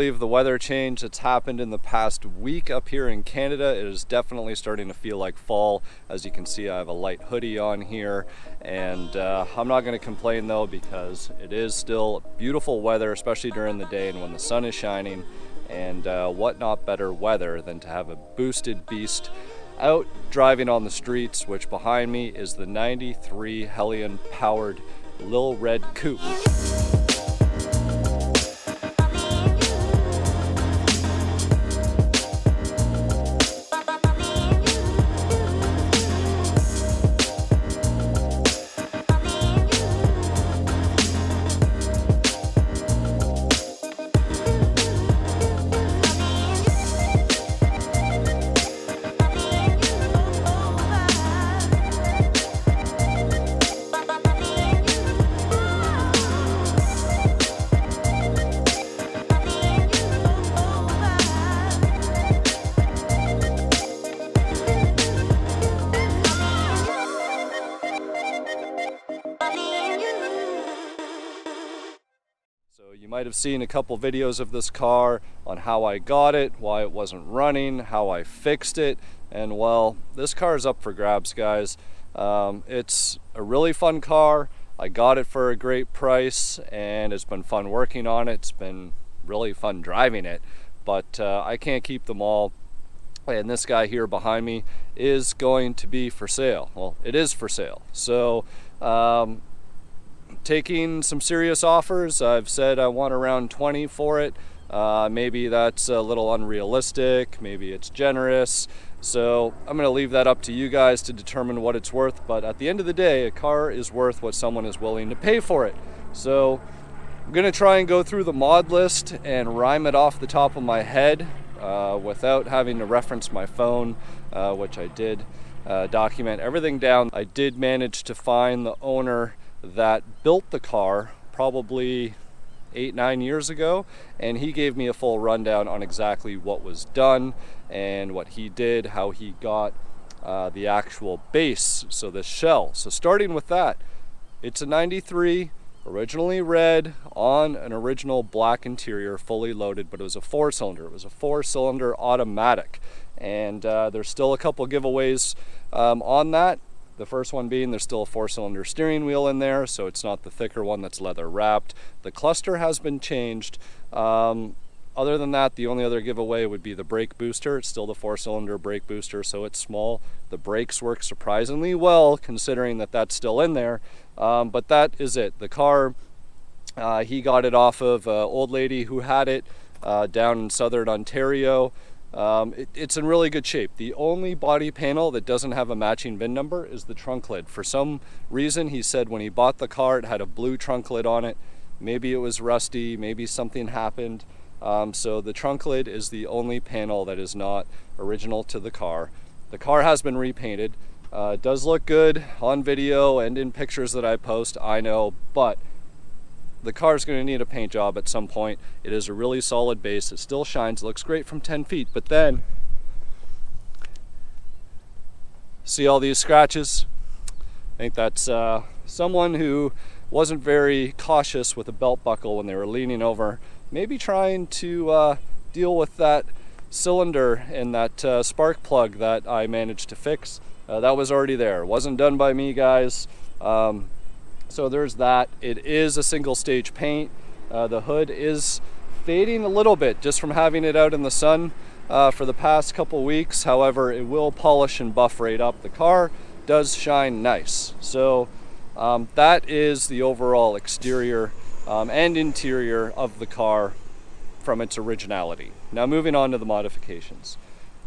believe the weather change that's happened in the past week up here in Canada, it is definitely starting to feel like fall. As you can see, I have a light hoodie on here, and I'm not going to complain though, because it is still beautiful weather, especially during the day and when the sun is shining. And what not better weather than to have a boosted beast out driving on the streets, which behind me is the 93 Hellion powered Lil Red Coupe. So you might have seen a couple videos of this car on how I got it, why it wasn't running, how I fixed it, and well, this car is up for grabs, guys. It's a really fun car. I got it for a great price, and it's been fun working on it. It's been really fun driving it, but I can't keep them all. And this guy here behind me is going to be for sale. Well, it is for sale. So taking some serious offers. I've said I want around 20 for it. Maybe that's a little unrealistic, maybe it's generous. So I'm going to leave that up to you guys to determine what it's worth. But at the end of the day, a car is worth what someone is willing to pay for it. So I'm going to try and go through the mod list and rhyme it off the top of my head without having to reference my phone, which I did document everything down. I did manage to find the owner that built the car probably 8-9 years ago, and he gave me a full rundown on exactly what was done and what he did, how he got the actual base, so the shell. So starting with that, it's a 93, originally red, on an original black interior, fully loaded, but it was a 4-cylinder. It was a 4-cylinder automatic, and there's still a couple giveaways on that. The first one being there's still a 4-cylinder steering wheel in there, so it's not the thicker one that's leather wrapped. The cluster has been changed. Other than that, the only other giveaway would be the brake booster. It's still the 4-cylinder brake booster, so it's small. The brakes work surprisingly well, considering that that's still in there. But that is it. The car, he got it off of an old lady who had it down in southern Ontario. It's in really good shape. The only body panel that doesn't have a matching VIN number is the trunk lid. For some reason, he said when he bought the car, it had a blue trunk lid on it. Maybe it was rusty, maybe something happened. So the trunk lid is the only panel that is not original to the car. The car has been repainted. It does look good on video and in pictures that I post, I know, but the car is going to need a paint job at some point. It is a really solid base. It still shines. It looks great from 10 feet. But then, see all these scratches? I think that's someone who wasn't very cautious with a belt buckle when they were leaning over, maybe trying to deal with that cylinder and that spark plug that I managed to fix. That was already there. It wasn't done by me, guys. So there's that. It is a single stage paint. The hood is fading a little bit just from having it out in the sun for the past couple weeks. However, it will polish and buff right up. The car does shine nice. So that is the overall exterior and interior of the car from its originality. Now moving on to the modifications.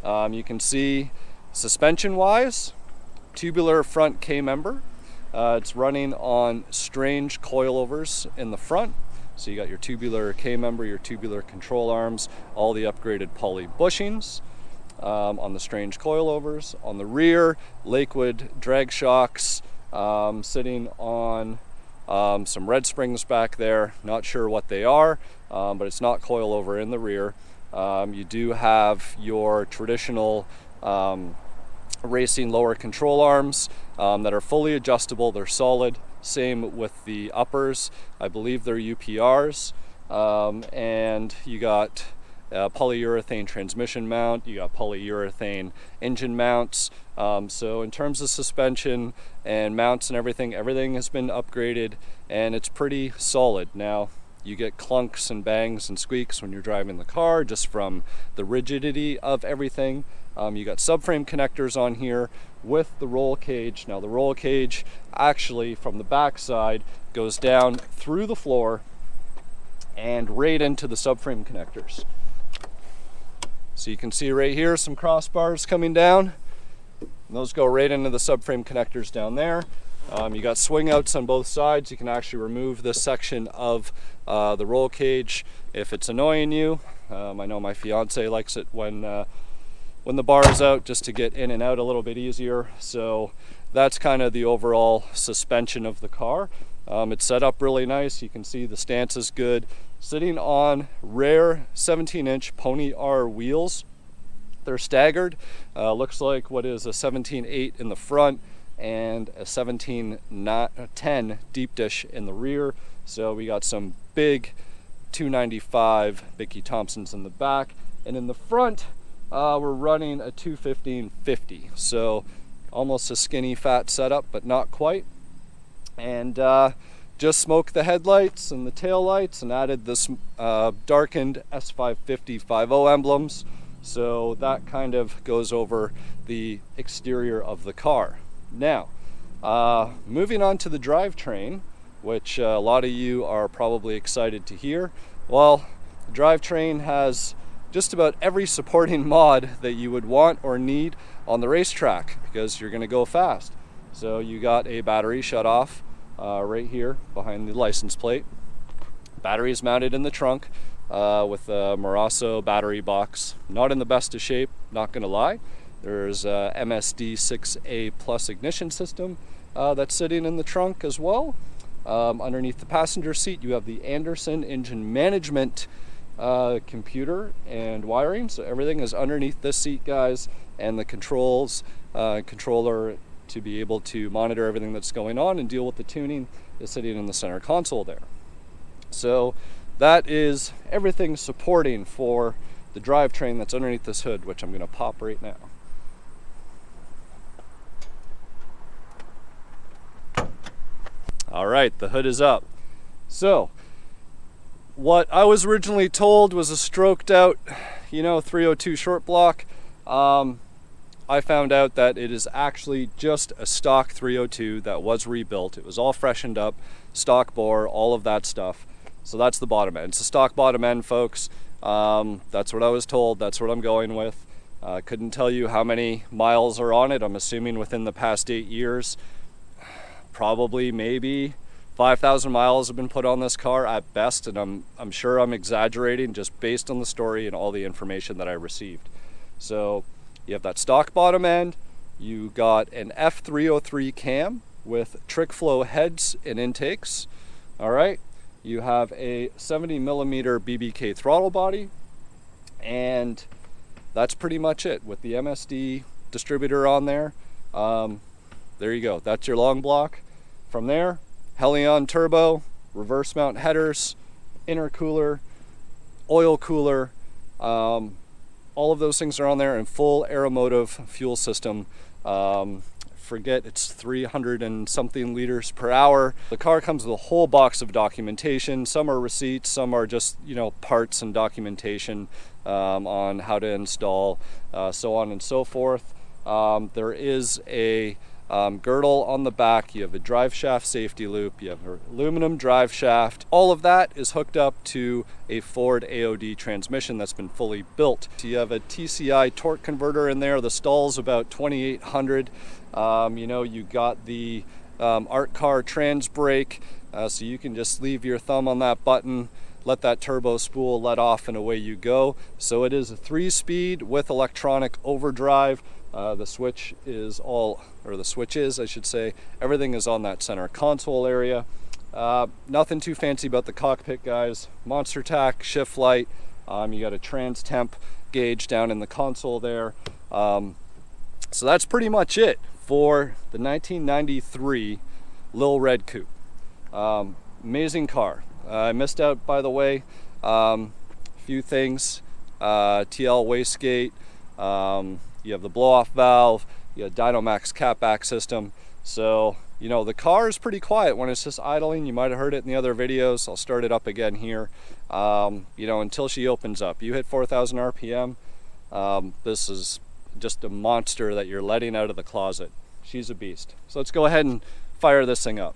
You can see suspension wise, tubular front K-member. It's running on strange coilovers in the front. So you got your tubular K-member, your tubular control arms, all the upgraded poly bushings on the strange coilovers. On the rear, Lakewood drag shocks sitting on some red springs back there. Not sure what they are, but it's not coilover in the rear. You do have your traditional racing lower control arms that are fully adjustable. They're solid. Same with the uppers. I believe they're UPRs. and you got polyurethane transmission mount, you got polyurethane engine mounts. So in terms of suspension and mounts and everything has been upgraded, and it's pretty solid. Now, you get clunks and bangs and squeaks when you're driving the car just from the rigidity of everything. You got subframe connectors on here with the roll cage. Now the roll cage actually from the back side goes down through the floor and right into the subframe connectors. So you can see right here some crossbars coming down, and those go right into the subframe connectors down there. You got swing outs on both sides. You can actually remove this section of the roll cage if it's annoying you. I know my fiance likes it when the bar is out, just to get in and out a little bit easier. So that's kind of the overall suspension of the car. It's set up really nice. You can see the stance is good. Sitting on rare 17-inch Pony R wheels. They're staggered. Looks like what is a 17.8 in the front and a 17.10 deep dish in the rear. So we got some big 295 Bicky Thompsons in the back, and in the front we're running a 215/50. So almost a skinny fat setup, but not quite. And just smoked the headlights and the tail lights and added this darkened S550 50 emblems. So that kind of goes over the exterior of the car. Now, moving on to the drivetrain, which a lot of you are probably excited to hear. Well, the drivetrain has just about every supporting mod that you would want or need on the racetrack, because you're going to go fast. So you got a battery shut off right here behind the license plate. Battery is mounted in the trunk with a Muraso battery box. Not in the best of shape, not going to lie. There's a MSD 6A Plus ignition system that's sitting in the trunk as well. Underneath the passenger seat, you have the Anderson engine management computer and wiring. So everything is underneath this seat, guys, and the controller to be able to monitor everything that's going on and deal with the tuning is sitting in the center console there. So that is everything supporting for the drivetrain that's underneath this hood, which I'm going to pop right now. All right, the hood is up. So what I was originally told was a stroked out, 302 short block. I found out that it is actually just a stock 302 that was rebuilt. It was all freshened up, stock bore, all of that stuff. So that's the bottom end. It's a stock bottom end, folks. That's what I was told. That's what I'm going with. Couldn't tell you how many miles are on it. I'm assuming within the past 8 years, probably maybe 5,000 miles have been put on this car at best, and I'm sure I'm exaggerating just based on the story and all the information that I received. So you have that stock bottom end. You got an F303 cam with trick flow heads and intakes. All right. You have a 70 millimeter BBK throttle body, and that's pretty much it with the MSD distributor on there. There you go. That's your long block. From there, Hellion turbo, reverse mount headers, intercooler, oil cooler, all of those things are on there, and full aeromotive fuel system. Forget it's 300 and something liters per hour. The car comes with a whole box of documentation. Some are receipts, some are just parts and documentation on how to install, so on and so forth. There is a girdle on the back. You have a drive shaft safety loop. You have an aluminum drive shaft. All of that is hooked up to a Ford AOD transmission that's been fully built. So you have a TCI torque converter in there. The stall's about 2,800. You got the Art Car trans brake, so you can just leave your thumb on that button, let that turbo spool let off, and away you go. So it is a 3-speed with electronic overdrive. The switches, I should say, everything is on that center console area. Nothing too fancy about the cockpit, guys. Monster tack, shift light. You got a trans temp gauge down in the console there. So that's pretty much it for the 1993 Lil Red Coupe. Amazing car. I missed out, by the way, a few things. TL wastegate, you have the blow-off valve, you have Dynamax catback system. So, you know, the car is pretty quiet when it's just idling. You might have heard it in the other videos. I'll start it up again here, you know, until she opens up. You hit 4,000 RPM, this is just a monster that you're letting out of the closet. She's a beast. So let's go ahead and fire this thing up.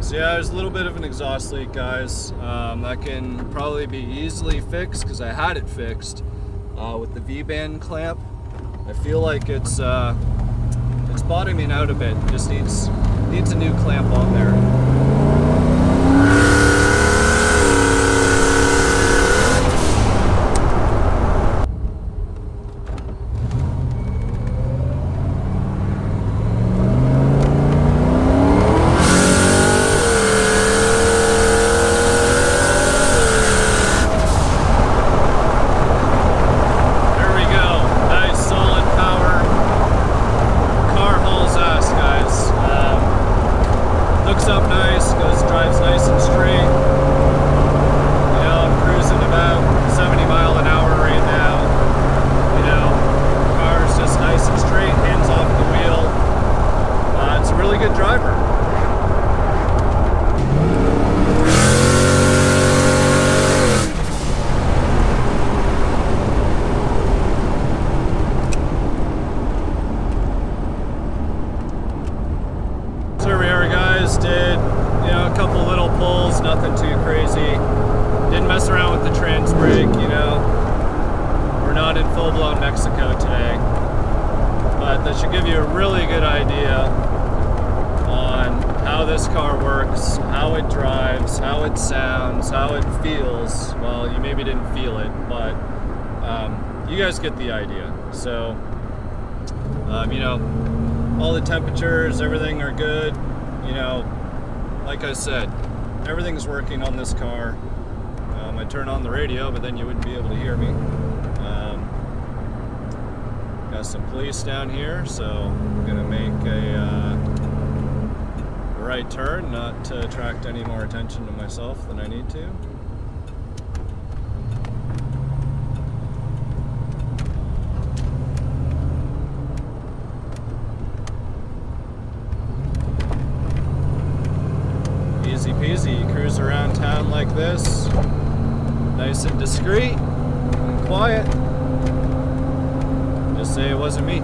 So yeah, there's a little bit of an exhaust leak, guys. That can probably be easily fixed because I had it fixed with the V-band clamp. I feel like it's bottoming out a bit. It just needs a new clamp on there. Did, you know, a couple little pulls, nothing too crazy. Didn't mess around with the trans brake, you know. We're not in full-blown Mexico today. But that should give you a really good idea on how this car works, how it drives, how it sounds, how it feels. Well, you maybe didn't feel it, but you guys get the idea. So, you know, all the temperatures, everything are good. You know, like I said, everything's working on this car. I turn on the radio, but then you wouldn't be able to hear me. Got some police down here, so I'm gonna make a right turn, not to attract any more attention to myself than I need to. Easy peasy, you cruise around town like this, nice and discreet and quiet. Just say it wasn't me.